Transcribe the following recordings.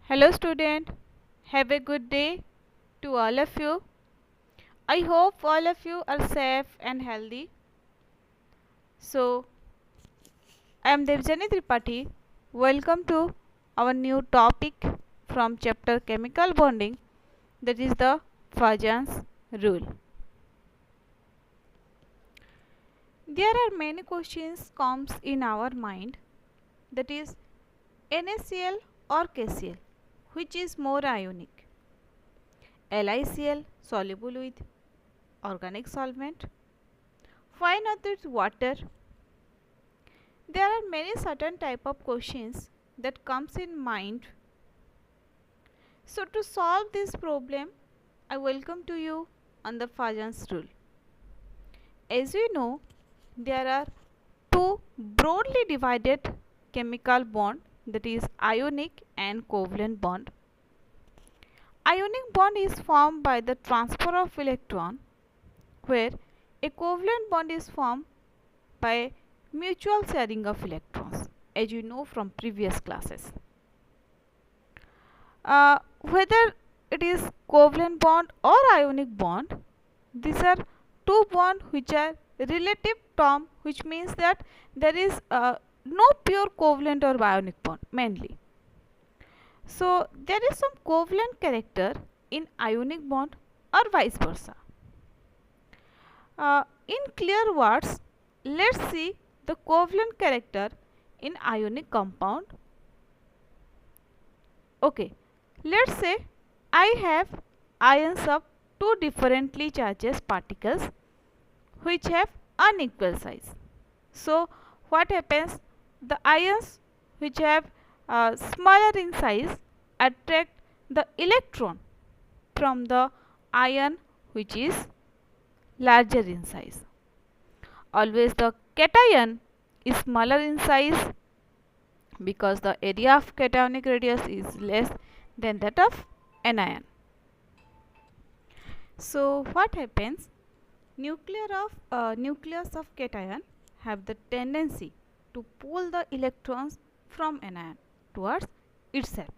Hello student, have a good day to all of you. I hope all of you are safe and healthy. So, I am Devjani Tripathi. Welcome to our new topic from chapter Chemical Bonding, that is the Fajan's Rule. There are many questions comes in our mind, that is NaCl or KCl, which is more ionic? LiCl soluble with organic solvent, why not with water? There are many certain type of questions that comes in mind. So to solve this problem, I welcome to you on the Fajan's rule. As we know, there are two broadly divided chemical bond, that is ionic and covalent bond. Ionic bond is formed by the transfer of electron, where a covalent bond is formed by mutual sharing of electrons, as you know from previous classes. Whether it is covalent bond or ionic bond, these are two bonds which are relative term, which means that there is no pure covalent or ionic bond mainly. So there is some covalent character in ionic bond or vice versa. In clear words, let's see the covalent character in ionic compound. Okay, let's say I have ions of two differently charged particles which have unequal size. So what happens? The ions which have smaller in size attract the electron from the ion which is larger in size. Always the cation is smaller in size because the area of cationic radius is less than that of anion. So what happens? Nucleus of cation have the tendency to pull the electrons from anion towards itself.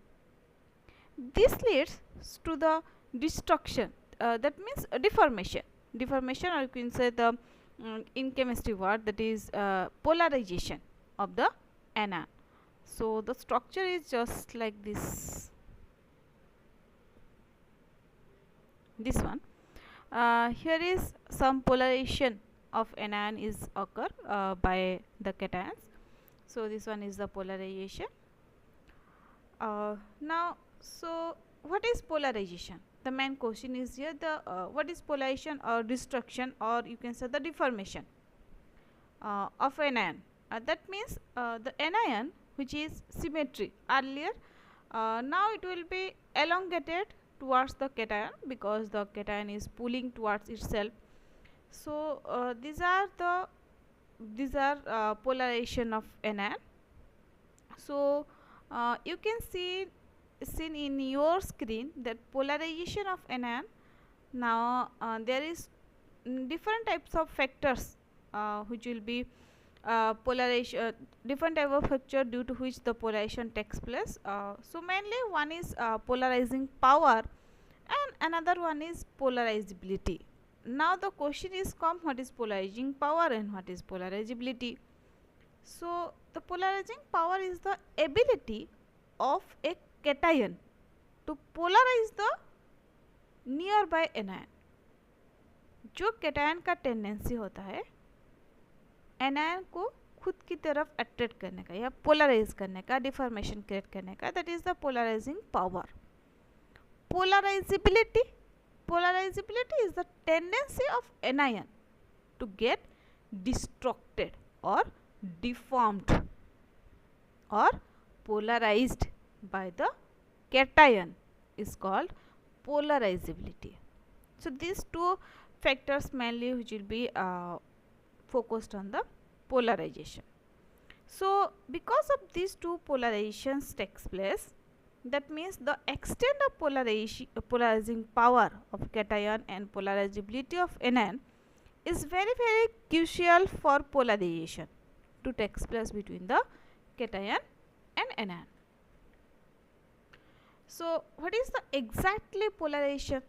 This leads to the destruction, that means deformation, or you can say the in chemistry word, that is polarization of the anion. So the structure is just like this one. Here is some polarization of anion is occur by the cations. So this one is the polarization. Now, so what is polarization? The main question is here, the what is polarization or destruction, or you can say the deformation of anion. That means the anion which is symmetry earlier, now it will be elongated towards the cation because the cation is pulling towards itself. So these are polarization of anion. So you can see seen in your screen that polarization of anion. Now there is different types of factors which will be polarization, different type of factor due to which the polarization takes place. So mainly one is polarizing power and another one is polarizability. Now the question is come, what is polarizing power and what is polarizability? So the polarizing power is the ability of a cation to polarize the nearby anion. जो cation का tendency होता है anion को खुद की तरफ attract करने का या पोलराइज करने का, डिफॉर्मेशन क्रिएट करने का, that is the polarising power. Polarizability is the tendency of anion to get distorted or deformed or polarized by the cation is called polarizability. So these two factors mainly which will be focused on the polarization. So because of these two polarizations takes place, that means the extent of polarizing power of cation and polarizability of anion is very crucial for polarization to take place between the cation and anion. So what is the exactly polarization?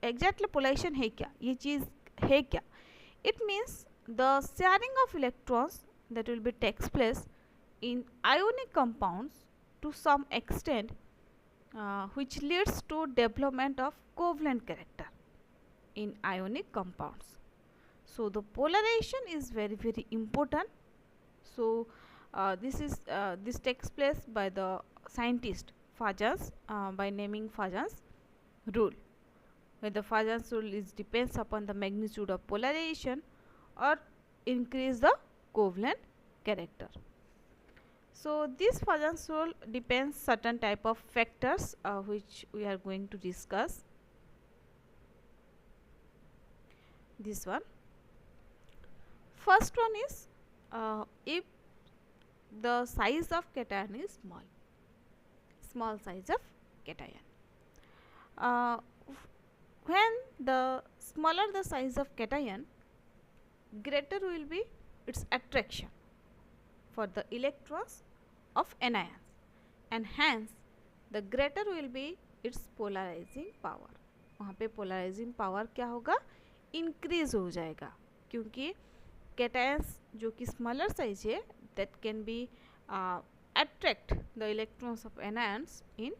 Exactly polarisation है क्या, ये चीज़ है क्या? It means the sharing of electrons that will be takes place in ionic compounds to some extent, which leads to development of covalent character in ionic compounds. So the polarization is very important. So this takes place by the scientist Fajans, by naming Fajan's rule, where the Fajan rule is depends upon the magnitude of polarization or increase the covalent character. So this Fajan rule depends certain type of factors which we are going to discuss. This one, first one is if the size of cation is small size of cation. When the smaller the size of cation, greater will be its attraction for the electrons of anions, and hence the greater will be its polarizing power. वहाँ पे polarizing power क्या होगा, increase हो जाएगा, क्योंकि cations जो कि smaller size है that can be attract the electrons of anions in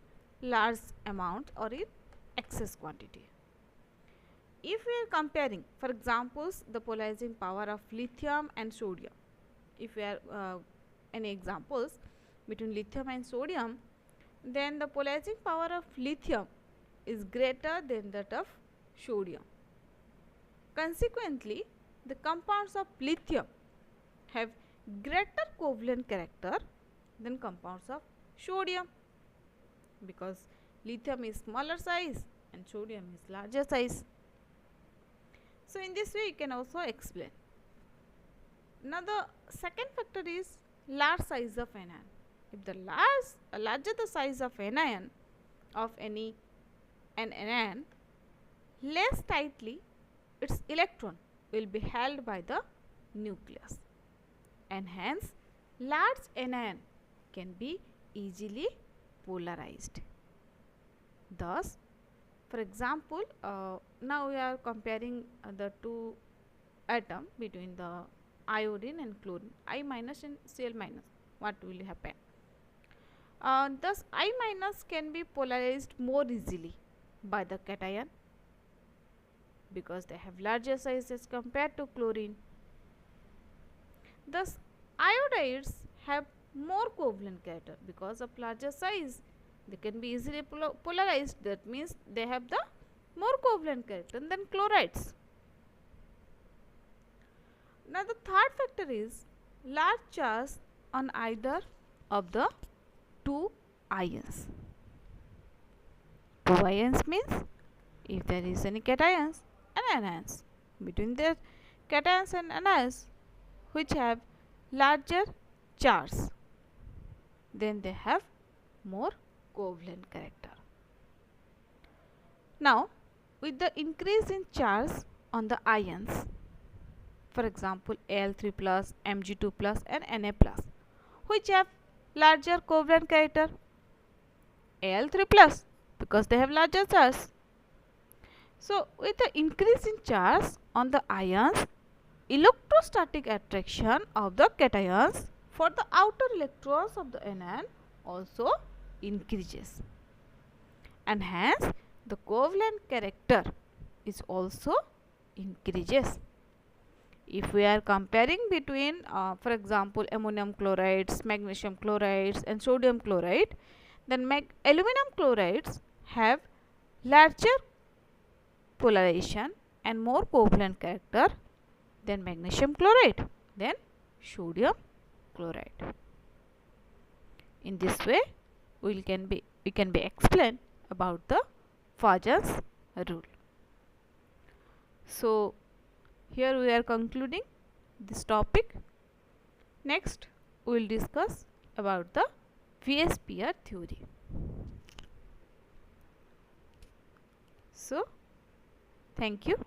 large amount or in excess quantity. If we are comparing, for examples, the polarizing power of lithium and sodium, if we are any examples between lithium and sodium, then the polarizing power of lithium is greater than that of sodium. Consequently, the compounds of lithium have greater covalent character than compounds of sodium, because lithium is smaller size and sodium is larger size. So in this way you can also explain. Now the second factor is large size of anion. If the larger the size of anion of an anion, less tightly its electron will be held by the nucleus, and hence large anion can be easily polarized. Thus, for example, now we are comparing the two atom between the iodine and chlorine, I minus and Cl minus. What will happen? Thus I minus can be polarized more easily by the cation, because they have larger size as compared to chlorine. Thus iodides have more covalent character because of larger size. They can be easily polarized. That means they have the more covalent character than chlorides. Now the third factor is large charge on either of the two ions. Two ions means if there is any cations and anions, between the cations and anions which have larger charge, then they have more covalent character. Now with the increase in charge on the ions, for example Al3 plus, Mg2 plus and Na plus, which have larger covalent character, Al3 plus because they have larger charge. So with the increase in charge on the ions, electrostatic attraction of the cations for the outer electrons of the anion also increases, and hence the covalent character is also increases. If we are comparing between for example ammonium chlorides, magnesium chlorides and sodium chloride, then aluminum chlorides have larger polarization and more covalent character than magnesium chloride, than sodium chloride. In this way we can be explained about the Fajan's rule. So here we are concluding this topic. Next we will discuss about the VSPR theory. So thank you.